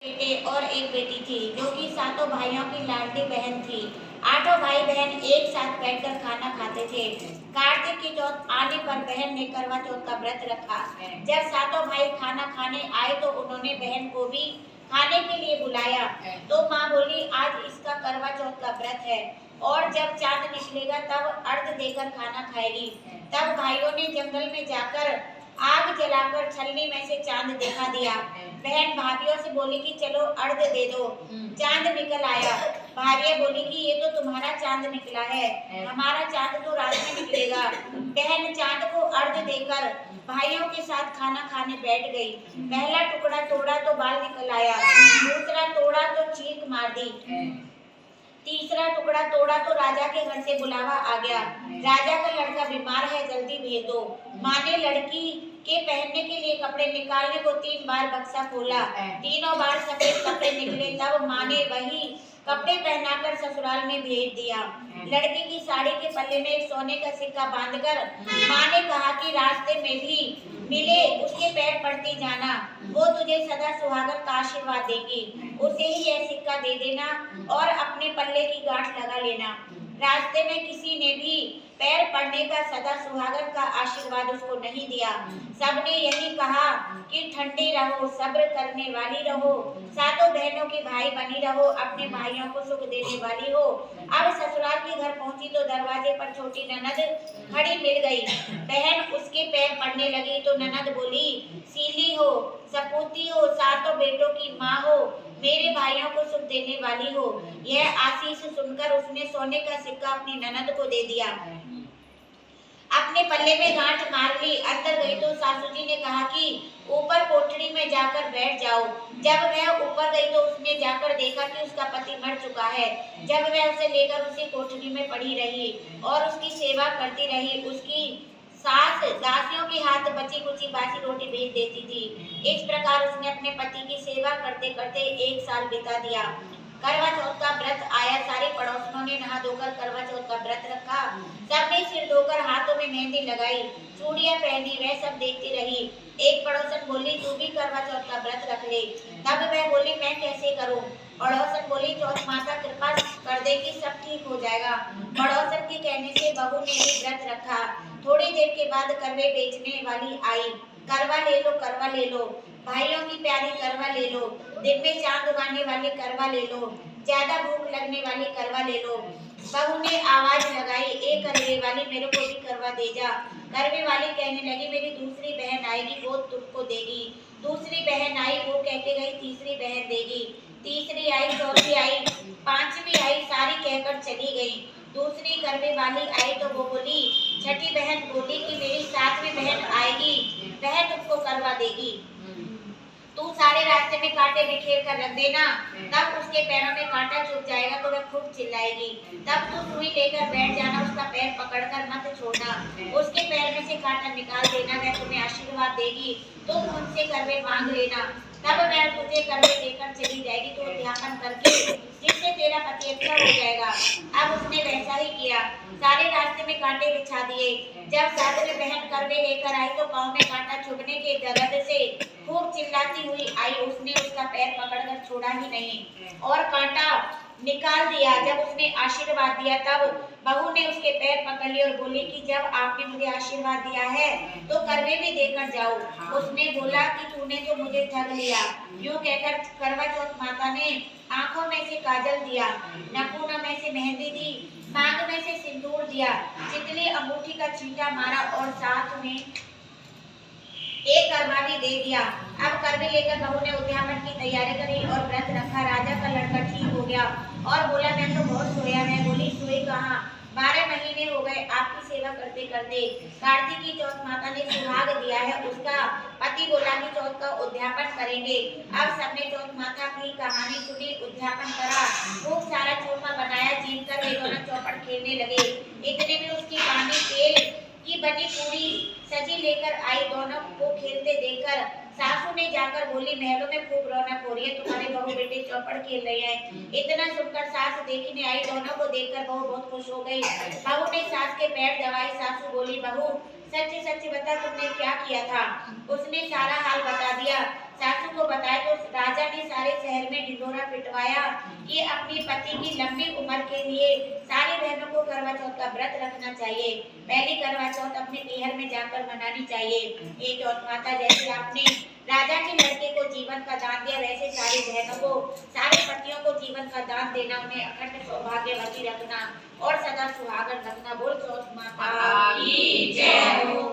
बेटे और एक बेटी थी जो कि सातों भाइयों की लाडली बहन थी। आठों भाई बहन एक साथ बैठकर खाना खाते थे। कार्तिक की चौथ आने पर बहन ने करवा चौथ का व्रत रखा। जब सातों भाई खाना खाने आए तो उन्होंने बहन को भी खाने के लिए बुलाया। तो माँ बोली आज इसका करवा चौथ का व्रत है और जब चांद निकलेगा तब अर्घ देकर खाना खाएगी। तब भाइयों ने जंगल में जाकर आग जलाकर छलनी में से चांद दिखा दिया। बहन भाभियों से बोली कि चलो अर्घ दे दो। चांद निकल आया। भाभियां बोली कि ये तो तुम्हारा चांद निकला है, हमारा चांद तो रात में निकलेगा। बहन चांद को अर्घ देकर भाइयों के साथ खाना खाने बैठ गई। पहला टुकड़ा तोड़ा तो बाल निकल आया, दूसरा तोड़ा तो चीख मार दी, तीसरा टुकड़ा तोड़ा तो राजा के घर से बुलावा आ गया। राजा का लड़का बीमार है, जल्दी भेज दो। माँ ने लड़की के पहनने के लिए कपड़े निकालने को 3 बार बक्सा खोला। तीनों बार सफेद कपड़े निकले। तब माँ ने वही कपड़े पहनाकर ससुराल में भेज दिया। लड़की की साड़ी के पल्ले में एक सोने का सिक्का बांधकर माँ ने कहा कि रास्ते में भी मिले उसके पैर पड़ती जाना, वो तुझे सदा सुहागन का आशीर्वाद देगी। उसे ही यह सिक्का दे देना और अपने पल्ले की गांठ लगा लेना। रास्ते में किसी ने भी पैर पड़ने का सदा सुहागन का आशीर्वाद उसको नहीं दिया। सबने यही कहा कि ठंडी रहो, सब्र करने वाली रहो, सातों बहनों के भाई बनी रहो, अपने भाइयों को सुख देने वाली हो। अब ससुराल के घर पहुंची तो दरवाजे पर छोटी ननद खड़ी मिल गई। बहन उसके पैर पड़ने लगी तो ननद बोली, सीली हो, सपूती हो, सातों बेटों की माँ हो, मेरे भाइयों को सुख देने वाली हो। यह आशीष सुनकर उसने सोने का सिक्का अपनी ननद को दे दिया। अपने पल्ले में गांठ मार ली। अंदर गई तो सासू जी ने कहा कि ऊपर कोठरी में जाकर बैठ जाओ। जब वह ऊपर गई तो उसने जाकर देखा कि उसका पति मर चुका है। जब वह उसे लेकर उसी कोठरी में पड़ी रही और उसकी सेवा करती रही। उसकी सास दासियों के हाथ बची कुची बासी रोटी भेज देती थी। इस प्रकार उसने अपने पति की सेवा करते करते 1 साल बिता दिया। करवा चौथ का व्रत आया। सारे पड़ोसियों ने नहा धोकर करवा चौथ का व्रत रखा। सबने सिर धोकर हाथों में मेहंदी लगाई, चूड़ियां पहनी। वह सब देखती रही। एक पड़ोसन बोली, तू भी करवा चौथ का व्रत रख ले। तब वह बोली, मैं कैसे करूं? पड़ोसन बोली, चौथ माता कृपा कर देगी, सब ठीक हो जाएगा। पड़ोसन के कहने से बहू ने भी व्रत रखा। थोड़ी देर के बाद करवे बेचने वाली आई। करवा ले लो, करवा ले लो, भाइयों की प्यारी करवा ले लो, दिन में चांद उगाने वाले करवा ले लो, ज्यादा भूख लगने वाली करवा ले लो। बहू ने आवाज लगाई, ए करवे वाली, मेरे को भी करवा दे जा। करवे वाली कहने लगी, मेरी दूसरी बहन आएगी, वो तुमको देगी। दूसरी बहन आई, वो कह के गई, तीसरी बहन देगी। तीसरी आई, चौथी आई, पांचवी आई, सारी कहकर चली गई। दूसरी करवे वाली आई तो वो बोली, छठी बहन बोली कि मेरी 7वीं बहन आएगी, वह तुमको करवा देगी। तू सारे रास्ते में कांटे बिखेर कर रख देना, तब उसके पैरों में कांटा चुभ जाएगा तो वह खूब चिल्लाएगी। तब तू सुई लेकर बैठ जाना, उसका पैर पकड़कर मत छोड़ना, उसके पैर में से कांटा निकाल देना, वह तुम्हें आशीर्वाद देगी, तुम उनसे करवे मांग लेना। तब वह तुझे करवे देकर चली जाएगी तो ध्यान करके जिससे तेरा पति अच्छा हो जाएगा। अब उसने वैसा ही किया। सारे रास्ते में कांटे बिछा दिए। जब 7वीं बहन करवे लेकर आई तो पाँव में कांटा चुभने के दर्द से खूब चिल्लाती हुई आई। उसने उसका पैर पकड़कर छोड़ा ही नहीं और कांटा निकाल दिया। जब उसने आशीर्वाद दिया तब बहू ने उसके पैर पकड़ लिए और बोली कि जब आपने मुझे आशीर्वाद दिया है तो करवे भी देकर जाओ। उसने बोला कि तूने तो मुझे ठग लिया। यूं कहकर करवा चौथ माता ने आंखों में से काजल दिया, नखूनों में से मेहंदी दी, मांग में से सिंदूर दिया, चितली अंगूठी का छींटा मारा और साथ में एक करवा भी दे दिया। अब करवे लेकर बहू ने उद्यापन की तैयारी करी और व्रत रखा। राजा का लड़का ठीक हो गया और बोला, मैं तो बहुत सोया। मैं बोली, सोई कहाँ? 12 महीने हो गए आपकी सेवा करते करते। कार्तिक की चौथ माता ने सुहाग दिया है। उसका पति बोला कि चौथ का उद्यापन करेंगे। अब सबने चौथ माता की कहानी सुनी, उद्यापन करा, खूब सारा चूरमा बनाया, जीत कर वे दोनों चौपट खेलने लगे। इतने में उसकी पानी तेल की बनी पूरी सजी लेकर आई। दोनों को खेलते देखकर सासू ने जाकर बोली, महलों में खूब रौनक हो रही है, तुम्हारे बहू बेटे चौपड़ खेल रहे हैं। इतना सुनकर सास देखने आई। दोनों को देखकर बहू बहुत खुश हो गई। बहू ने सास के पैर दबाए। सासू बोली, बहू सच सच बता, तुमने क्या किया था? उसने सारा हाल बता दिया। सासू को बताया तो राजा ने सारे शहर में ढिंढोरा पिटवाया कि अपनी पति की लंबी उम्र के लिए सारी बहनों को करवा चौथ का व्रत रखना चाहिए। पहली करवा चौथ अपने नैहर में जाकर मनानी चाहिए। ये चौथ माता जैसे आपने राजा के लड़के को जीवन का दान दिया, वैसे सारी बहनों को, सारे पतियों को जीवन का दान देना, उन्हें अखंड सौभाग्यवती रखना और सदा सुहागन रखना। बोल चौथ माता की जय हो।